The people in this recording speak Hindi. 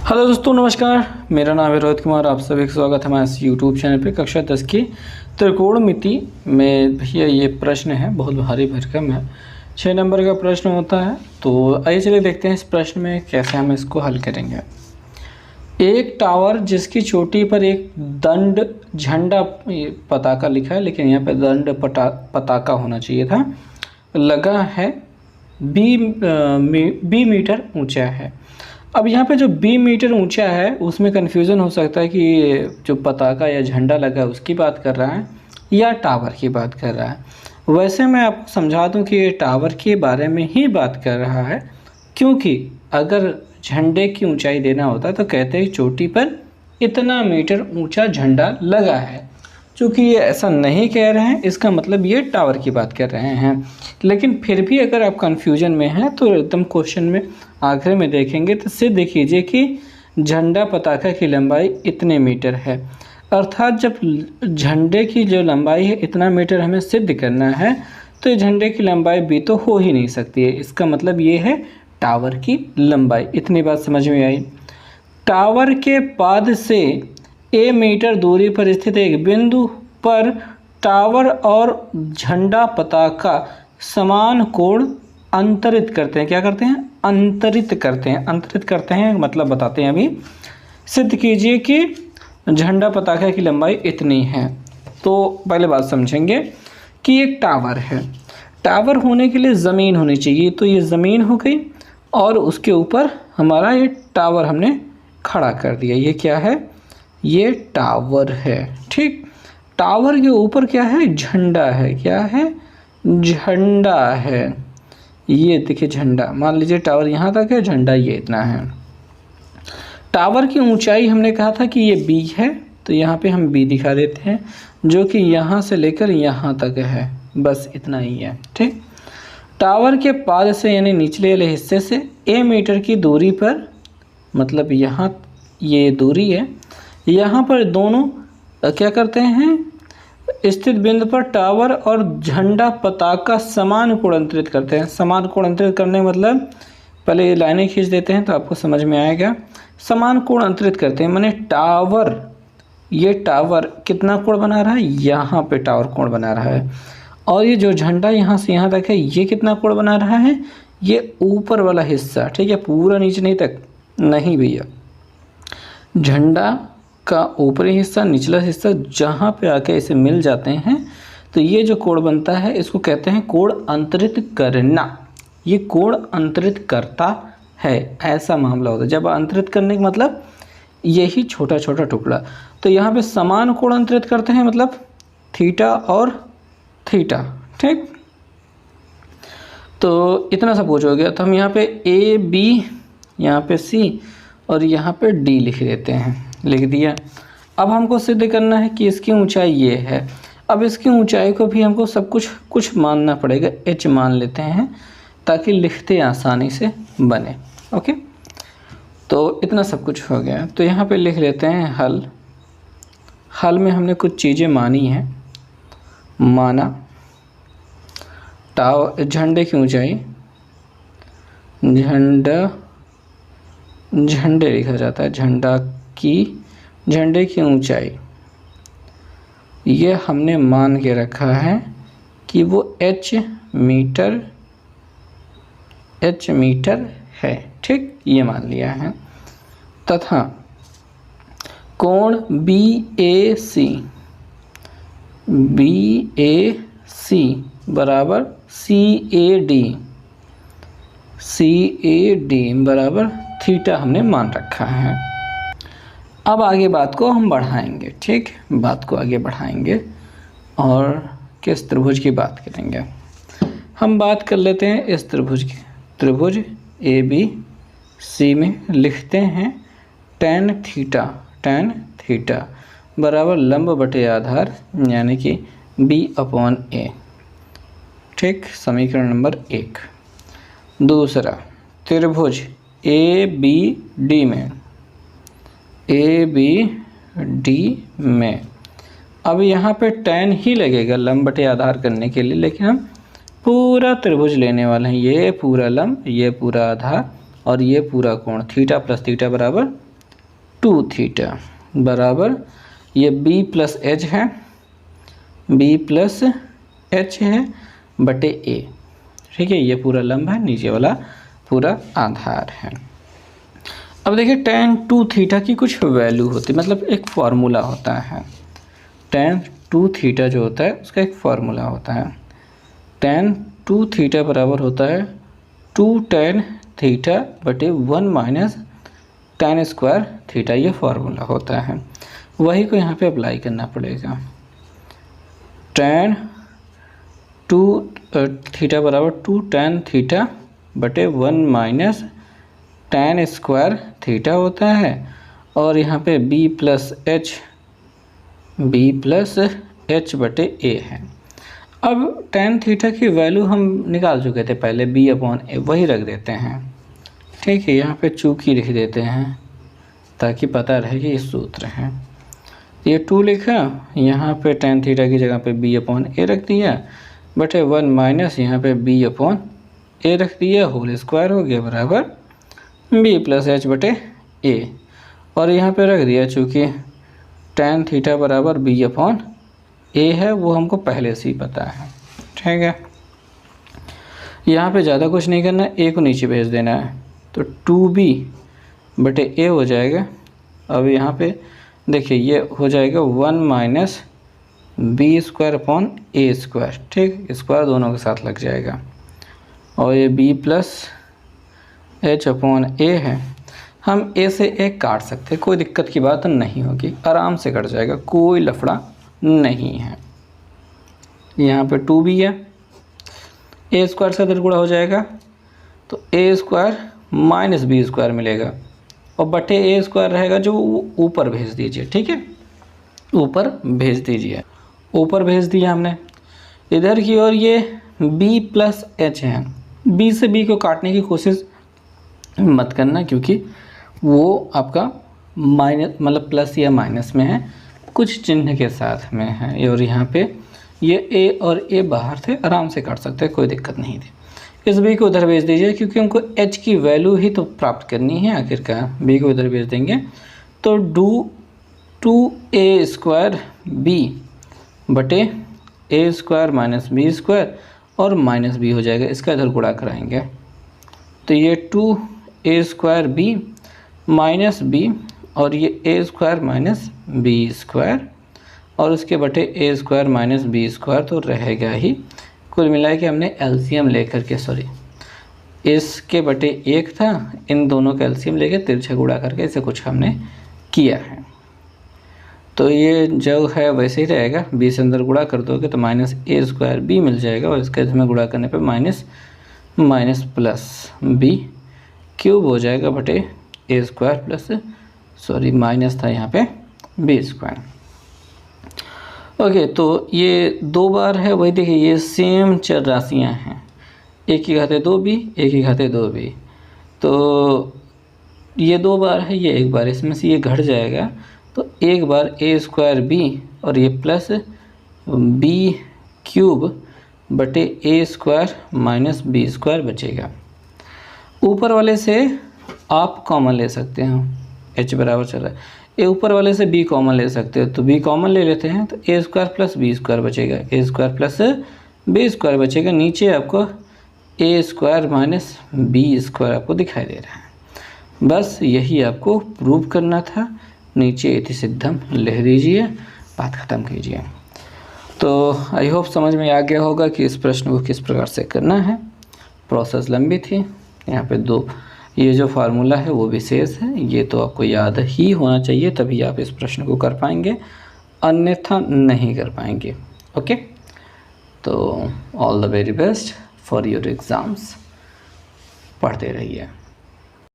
हेलो दोस्तों, नमस्कार। मेरा नाम है रोहित कुमार। आप सभी का स्वागत है हमारे इस यूट्यूब चैनल पे। कक्षा 10 की त्रिकोणमिति में भैया ये प्रश्न है, बहुत भारी भरकम है। 6 नंबर का प्रश्न होता है। तो आइए चलिए देखते हैं इस प्रश्न में कैसे हम इसको हल करेंगे। एक टावर जिसकी चोटी पर एक दंड झंडा पताका लिखा है, लेकिन यहाँ पे दंड पताका होना चाहिए था, लगा है, बी मीटर ऊंचा है। अब यहाँ पे जो 20 मीटर ऊंचा है उसमें कन्फ्यूज़न हो सकता है कि जो पताका या झंडा लगा है उसकी बात कर रहा है या टावर की बात कर रहा है। वैसे मैं आपको समझा दूं कि ये टावर के बारे में ही बात कर रहा है, क्योंकि अगर झंडे की ऊंचाई देना होता तो कहते हैं चोटी पर इतना मीटर ऊंचा झंडा लगा है। चूँकि ये ऐसा नहीं कह रहे हैं, इसका मतलब ये टावर की बात कर रहे हैं। लेकिन फिर भी अगर आप कन्फ्यूजन में हैं तो एकदम क्वेश्चन में आखिर में देखेंगे तो सिद्ध कीजिए कि झंडा पताका की लंबाई इतने मीटर है। अर्थात जब झंडे की जो लंबाई है इतना मीटर हमें सिद्ध करना है तो झंडे की लंबाई भी तो हो ही नहीं सकती है। इसका मतलब ये है टावर की लंबाई। इतनी बात समझ में आई। टावर के पाद से ए मीटर दूरी पर स्थित एक बिंदु पर टावर और झंडा पताका समान कोण अंतरित करते हैं। क्या करते हैं? अंतरित करते हैं। अंतरित करते हैं मतलब बताते हैं अभी। सिद्ध कीजिए कि झंडा पताका की लंबाई इतनी है। तो पहले बात समझेंगे कि एक टावर है। टावर होने के लिए ज़मीन होनी चाहिए, तो ये ज़मीन हो गई और उसके ऊपर हमारा ये टावर हमने खड़ा कर दिया। ये क्या है? ये टावर है। ठीक, टावर के ऊपर क्या है? झंडा है। क्या है? झंडा है। ये देखिए झंडा, मान लीजिए टावर यहाँ तक है, झंडा ये इतना है। टावर की ऊंचाई हमने कहा था कि ये बी है, तो यहाँ पे हम बी दिखा देते हैं, जो कि यहाँ से लेकर यहाँ तक है, बस इतना ही है। ठीक, टावर के पाद से यानी निचले वाले हिस्से से ए मीटर की दूरी पर, मतलब यहाँ ये दूरी है, यहाँ पर दोनों क्या करते हैं? स्थित बिंदु पर टावर और झंडा पताका समान कोण अंतरित करते हैं। समान कोण अंतरित करने मतलब पहले ये लाइनें खींच देते हैं तो आपको समझ में आएगा। समान कोण अंतरित करते हैं माने टावर, ये टावर कितना कोण बना रहा है? यहाँ पे टावर कोण बना रहा है। और ये जो झंडा यहाँ से यहाँ तक है, ये कितना कोण बना रहा है? ये ऊपर वाला हिस्सा। ठीक है, पूरा नीचे नहीं तक नहीं भैया, झंडा का ऊपरी हिस्सा, निचला हिस्सा जहाँ पे आके इसे मिल जाते हैं तो ये जो कोण बनता है इसको कहते हैं कोण अंतरित करना। ये कोण अंतरित करता है, ऐसा मामला होता है। जब अंतरित करने का मतलब यही छोटा छोटा टुकड़ा। तो यहाँ पे समान कोण अंतरित करते हैं, मतलब थीटा और थीटा। ठीक, तो इतना सा पूछ हो गया। तो हम यहाँ पे ए बी, यहाँ पे सी और यहाँ पे डी लिख देते हैं। लिख दिया। अब हमको सिद्ध करना है कि इसकी ऊंचाई ये है। अब इसकी ऊंचाई को भी हमको सब कुछ मानना पड़ेगा। एच मान लेते हैं ताकि लिखते आसानी से बने। ओके, तो इतना सब कुछ हो गया। तो यहाँ पे लिख लेते हैं हल। हल में हमने कुछ चीज़ें मानी हैं। माना झंडे की ऊंचाई, झंडे लिखा जाता है, झंडे की ऊंचाई ये हमने मान के रखा है कि वो एच मीटर है। ठीक, ये मान लिया है। तथा कोण बी ए सी बराबर सी ए डी बराबर थीटा हमने मान रखा है। अब आगे बात को हम बढ़ाएंगे। ठीक, बात को आगे बढ़ाएंगे और किस त्रिभुज की बात करेंगे। हम बात कर लेते हैं इस त्रिभुज की। त्रिभुज ए बी सी में लिखते हैं tan थीटा बराबर लंब बटे आधार यानी कि b/a। ठीक, समीकरण नंबर 1। दूसरा, त्रिभुज ए बी डी में अब यहाँ पे tan ही लगेगा लंब बटे आधार करने के लिए, लेकिन हम पूरा त्रिभुज लेने वाले हैं। ये पूरा लंब, ये पूरा आधार और ये पूरा कोण थीटा प्लस थीटा बराबर टू थीटा बराबर ये b प्लस एच है, b प्लस एच है बटे a, ठीक है। ये पूरा लंब है, नीचे वाला पूरा आधार है। अब देखिए tan 2 थीटा की कुछ वैल्यू होती है, मतलब एक फार्मूला होता है। tan 2 थीटा जो होता है उसका एक फार्मूला होता है। tan 2 थीटा बराबर होता है 2 tan थीटा बटे 1 माइनस tan स्क्वायर थीटा, ये फार्मूला होता है। वही को यहाँ पे अप्लाई करना पड़ेगा। tan 2 थीटा बराबर 2 tan थीटा बटे 1 माइनस tan स्क्वायर थीटा होता है, और यहाँ पे b प्लस एच बटे a है। अब tan थीटा की वैल्यू हम निकाल चुके थे पहले, b अपॉन a, वही रख देते हैं, ठीक है। यहाँ पे चूकी लिख देते हैं ताकि पता रहे कि ये सूत्र है। ये 2 लिखा, यहाँ पे tan थीटा की जगह पे b अपॉन a रख दिया बटे 1 माइनस यहाँ पे b अपॉन a रख दिया, होल स्क्वायर हो गया बराबर b प्लस एच बटे a, और यहाँ पे रख दिया चूँकि tan थीटा बराबर b अपॉन a है, वो हमको पहले से ही पता है, ठीक है। यहाँ पे ज़्यादा कुछ नहीं करना है, a को नीचे भेज देना है, तो 2b बटे a हो जाएगा। अब यहाँ पे देखिए ये हो जाएगा 1 minus b square upon a square, ठीक, स्क्वायर दोनों के साथ लग जाएगा, और ये b प्लस एच अपॉन ए है। हम a से a काट सकते हैं, कोई दिक्कत की बात नहीं होगी, आराम से कट जाएगा, कोई लफड़ा नहीं है। यहाँ पे 2b है, a स्क्वायर से इधर गुणा हो जाएगा तो a square minus b square मिलेगा, और बटे a स्क्वायर रहेगा जो ऊपर भेज दीजिए, ठीक है, ऊपर भेज दीजिए। ऊपर भेज दिया हमने। इधर की ओर ये b प्लस एच है, b से b को काटने की कोशिश मत करना, क्योंकि वो आपका माइनस मतलब प्लस या माइनस में है, कुछ चिन्ह के साथ में है, और यहाँ पे ये a और a बाहर थे, आराम से काट सकते हैं, कोई दिक्कत नहीं थी। इस b को उधर भेज दीजिए, क्योंकि हमको h की वैल्यू ही तो प्राप्त करनी है आखिरकार। b को उधर भेज देंगे तो 2a स्क्वायर b बटे a square minus b square और माइनस b हो जाएगा, इसका इधर गुणा कराएंगे तो ये 2a square b minus b, और ये a square minus b square, और उसके बटे a square minus b square तो रहेगा ही। कुल मिला के हमने एलसीएम लेकर के, सॉरी इसके बटे 1 था, इन दोनों का एलसीएम लेकर तिरछा गुणा करके इसे कुछ हमने किया है। तो ये जो है वैसे ही रहेगा, b से अंदर गुणा कर दोगे तो माइनस a स्क्वायर b मिल जाएगा, और इसके इसमें गुणा करने पे माइनस प्लस b क्यूब हो जाएगा बटे a square plus, sorry minus था यहाँ पे b स्क्वायर। ओके, तो ये 2 बार है, वही देखिए ये सेम चर राशियाँ हैं, एक की घाते 2b, एक की घाते 2b, तो ये 2 बार है, ये 1 बार, इसमें से ये घट जाएगा तो 1 बार a स्क्वायर b और ये प्लस b क्यूब बटे a square minus b square बचेगा। ऊपर वाले से आप कॉमन ले सकते हैं, h बराबर चल रहा है, ये ऊपर वाले से b कॉमन ले सकते हो, तो b कॉमन ले लेते हैं तो a square plus b square बचेगा, a square plus b square बचेगा। नीचे आपको a square minus b square आपको दिखाई दे रहा है। बस यही आपको प्रूव करना था। नीचे इति सिद्धम लिख दीजिए, बात ख़त्म कीजिए। तो आई होप समझ में आ गया होगा कि इस प्रश्न को किस प्रकार से करना है। प्रोसेस लंबी थी, यहाँ पे 2 ये जो फार्मूला है वो विशेष है, ये तो आपको याद ही होना चाहिए, तभी आप इस प्रश्न को कर पाएंगे, अन्यथा नहीं कर पाएंगे। ओके, तो all the very best for your exams, पढ़ते रहिए।